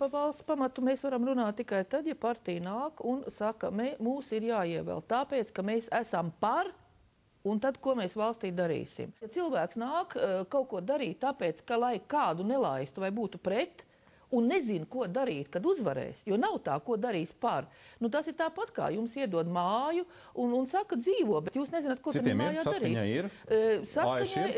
par valsts pamatu mēs varam runāt tikai tad, ja partija nāk un saka, mūs ir jāievēl tāpēc, ka mēs esam par, un tad, ko mēs valstī darīsim. Ja cilvēks nāk kaut ko darīt tāpēc, ka lai kādu nelaistu vai būtu pret, un nezinu, ko darīt, kad uzvarēs, jo nav tā, ko darīs par. Nu, tas ir tāpat, kā jums iedod māju un saka dzīvo, bet jūs nezināt, ko tam mājā darīt.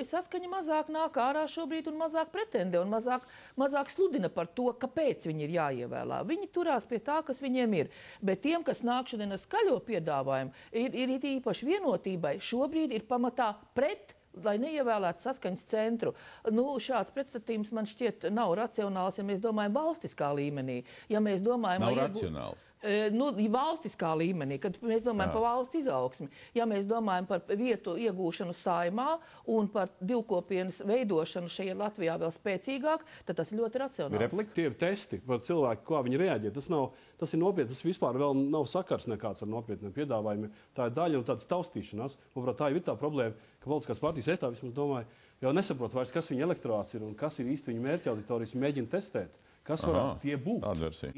Saskaņa mazāk nāk ārā šobrīd un mazāk pretendē un mazāk sludina par to, kāpēc viņi ir jāievēlā. Viņi turās pie tā, kas viņiem ir. Bet tiem, kas nāk šodien ar skaļo piedāvājumu, ir īpaši vienotībai, šobrīd ir pamatā pret, lai neievēlētu saskaņas centru. Nu, šāds pretstatījums man šķiet nav racionāls, ja mēs domājam valstiskā līmenī. Ja mēs domājam, nav racionāls. Valstiskā līmenī, kad mēs domājam par valsts izaugsmi. Ja mēs domājam par vietu iegūšanu Saeimā un par divkopienas veidošanu šajā Latvijā vēl spēcīgāk, tad tas ir ļoti racionāls. Tie ir testi par cilvēku, kā viņi reaģē. Tas ir nopietni, tas vispār vēl nav sakars nekāds ar nopietniem piedāvājumiem. Tā ir daļa un tādas taustīšanās. Manuprāt, tā ir tā problēma, ka politiskās partijas es tā vismaz domāju, jau nesaprot vairs, kas viņa elektorāts ir un kas ir īsti viņa mērķa auditorijas, mēģina testēt. Kas varētu tie būt?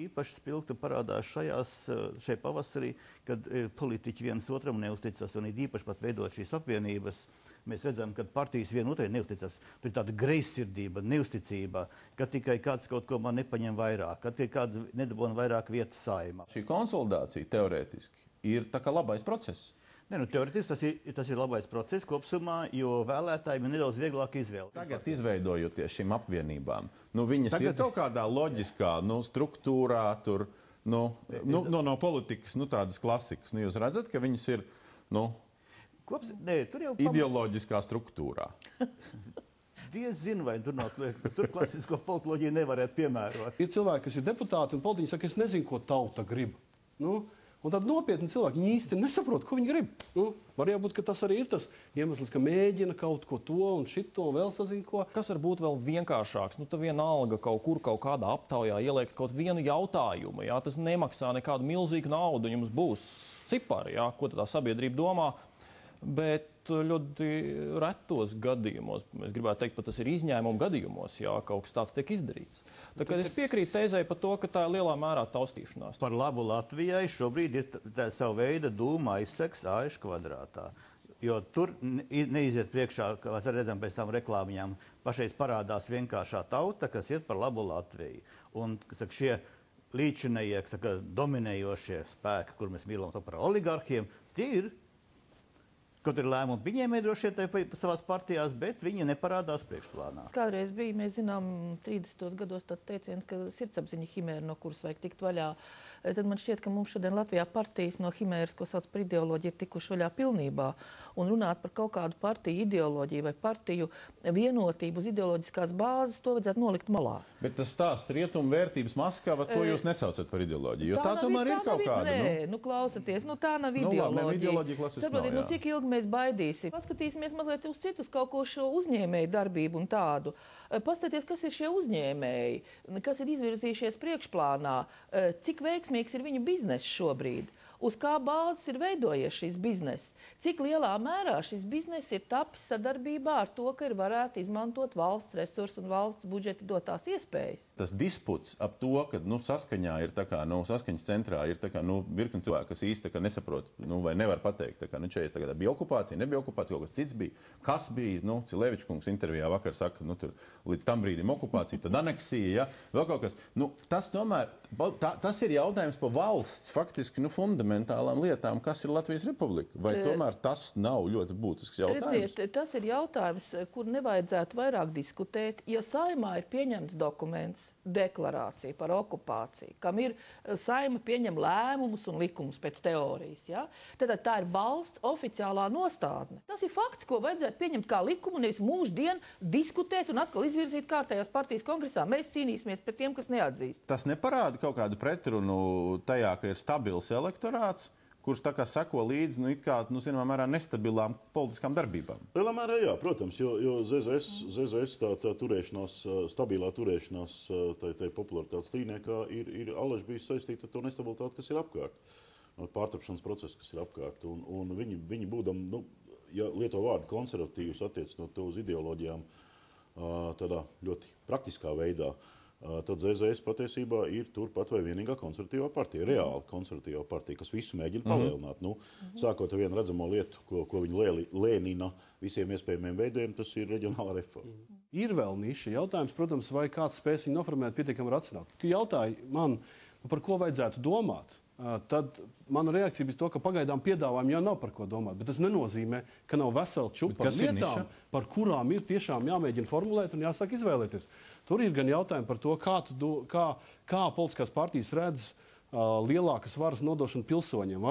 Īpaši spilgti parādās šajā pavasarī, kad politiķi viens otram neusticas un ir īpaši pat veidot šīs apvienības. Mēs redzam, ka partijas vienotrai neusticas. Tur ir tāda greizsirdība, neusticība, ka tikai kāds kaut ko man nepaņem vairāk, ka tikai kāds nedabūna vairāk vietu Saeimā. Šī konsolidācija teorētiski ir tā kā labais process. Teorētiski tas ir labais process kopsumā, jo vēlētājiem ir nedaudz vieglāk izvēle. Tagad izveidojoties šīm apvienībām, viņas ir kaut kādā loģiskā struktūrā, tur, no politikas, tādas klasikas. Jūs redzat, ka viņas ir, ideoloģiskā struktūrā. Diez zina, vai tur klasisko politoloģiju nevarētu piemērot. Ir cilvēki, kas ir deputāti un politiķi saka, es nezinu, ko tauta grib. Un tad nopietni cilvēki, viņi īsti nesaprot, ko viņi grib. Var jābūt, ka tas arī ir tas iemesls, ka mēģina kaut ko to un šito un vēl sazina ko. Kas var būt vēl vienkāršāks? Tā vienalga kaut kur, kaut kādā aptaujā ieliekt kaut vienu jautājumu. Jā? Tas nemaksā nekādu milzīgu naudu, jums būs cipari, jā? Ko tā sabiedrība domā. Bet ļoti retos gadījumos, es gribētu teikt, pat tas ir izņēmumu gadījumos, ja kaut kas tāds tiek izdarīts. Tā kā es piekrītu tezei par to, ka tā ir lielā mērā taustīšanās. Par labu Latvijai šobrīd ir tā savu veidu dūma aizseks AŠ kvadrātā. Jo tur neiziet priekšā, kā mēs redzam pēc tam reklāmiņām, pašreiz parādās vienkāršā tauta, kas iet par labu Latviju. Un šie līdzinējie, dominējošie spēki, kur mēs mīlam to par oligarhiem, tie ir. Kaut ir lēmumi viņiem ir droši vien savās partijās, bet viņi neparādās priekšplānā. Kādreiz bija, mēs zinām, 30. gados tāds teiciens, ka sirdsapziņa himēra, no kuras vajag tikt vaļā. Tad man šķiet, ka mums šodien Latvijā partijas no himēras, ko sauc par ideoloģiju, ir tikuši vaļā pilnībā. Un runāt par kaut kādu partiju ideoloģiju vai partiju vienotību uz ideoloģiskās bāzes, to vajadzētu nolikt malā. Bet tas stāsts rietumu vērtības Maskava, to jūs nesaucat par ideoloģiju, jo tā tomēr ir kaut kāda. Nē, klausieties, tā nav ideoloģija. Saprotiet, cik ilgi mēs baidīsim. Paskatīsimies mazliet uz citus kaut ko šo uzņēmēju darbību un tādu. Paskatieties, kas ir šie uzņēmēji, kas ir izvirzījušies priekšplānā, cik veiksmīgs ir viņu bizness šobrīd. Uz kā bāzes ir veidojies šis bizness? Cik lielā mērā šis bizness ir tapis sadarbībā ar to, ka ir varētu izmantot valsts resursus un valsts budžeti dotās iespējas? Tas disputs ap to, ka saskaņā ir tā kā, saskaņas centrā ir tā kā, virkni cilvēki, kas īsti nesaprot, vai nevar pateikt, tā kā, 40 gadā bija okupācija, nebija okupācija, kaut kas cits bija. Kas bija, Cilevičs kungs intervijā vakar saka, tur līdz tam brīdim okupācija, tad aneksija, ja, vēl kaut kas. Tas tomēr, tas ir jautājums par valsts, faktiski, fundamentālām lietām, kas ir Latvijas Republika. Vai tomēr tas nav ļoti būtisks jautājums? Redziet, tas ir jautājums, kur nevajadzētu vairāk diskutēt, jo Saeimā ir pieņemts dokuments, deklarācija par okupāciju, kam ir Saeima pieņem lēmumus un likumus pēc teorijas. Ja? Tad tā ir valsts oficiālā nostādne. Tas ir fakts, ko vajadzētu pieņemt kā likumu, nevis mūždien diskutēt un atkal izvirzīt kārtējās partijas kongresā. Mēs cīnīsimies pret tiem, kas neatzīst. Tas neparāda kaut kādu pretrunu tajā, ka ir stabils elektorāts, kurš tā kā seko līdzi, zināmā mērā nestabilām politiskām darbībām. Lielā mērā jā, protams, jo ZZS tā turēšanās, stabilā turēšanās, tā popularitātes līnijā ir alaži bijis saistīta ar to nestabilitāti, kas ir apkārt. Pārtapšanas procesu, kas ir apkārt. Un viņi būdam, ja lieto vārdu konservatīvus attiecinot to uz ideoloģijām tādā ļoti praktiskā veidā, tad ZZS patiesībā ir turpat vai vienīgā konservatīvā partija, reāli konservatīvā partija, kas visu mēģina palielināt. Nu, sākot ar vienu redzamo lietu, ko viņi lēnina visiem iespējamiem veidiem, tas ir reģionāla reforma. Ir vēl niša jautājums, protams, vai kāds spēs viņu noformēt pietiekami racionāli. Kad jautāja man, par ko vajadzētu domāt, tad mana reakcija bija to, ka pagaidām piedāvājumi jau nav par ko domāt. Bet tas nenozīmē, ka nav vesela čupa ar lietām, par kurām ir tiešām jāmēģina formulēt un jāsāk izvēlēties. Tur ir gan jautājumi par to, kā politiskās partijas redz lielākas varas nodošanu pilsoņiem,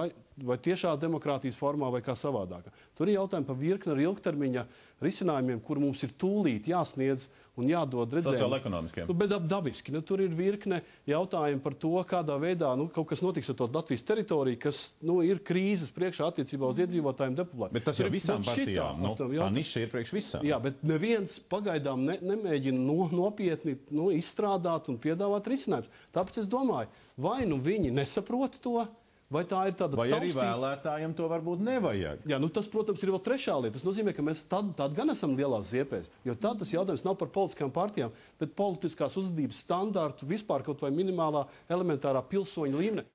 vai tiešā demokrātijas formā, vai kā savādākā. Tur ir jautājumi par virkni ar ilgtermiņa risinājumiem, kur mums ir tūlīt jāsniedz un jādod redzējumu. Sociāla-ekonomiskiem. Bet dabiski. Tur ir virkne jautājumu par to, kādā veidā kaut kas notiks ar to Latvijas teritoriju, kas ir krīzes priekšā attiecībā uz iedzīvotājiem depopulāciju. Bet tas jau visām partijām. Tā niša ir priekš visām. Jā, bet neviens pagaidām nemēģina nopietni izstrādāt un piedāvāt risinājumus. Tāpēc es domāju, vai nu viņi nesaprot to, vai tā ir tāda vai arī vēlētājiem to varbūt nevajag? Jā, tas, protams, ir vēl trešā lieta. Tas nozīmē, ka mēs tad gan esam lielās ziepēs, jo tad tas jautājums nav par politiskām partijām, bet politiskās uzvedības standārtu vispār kaut vai minimālā elementārā pilsoņa līmenī.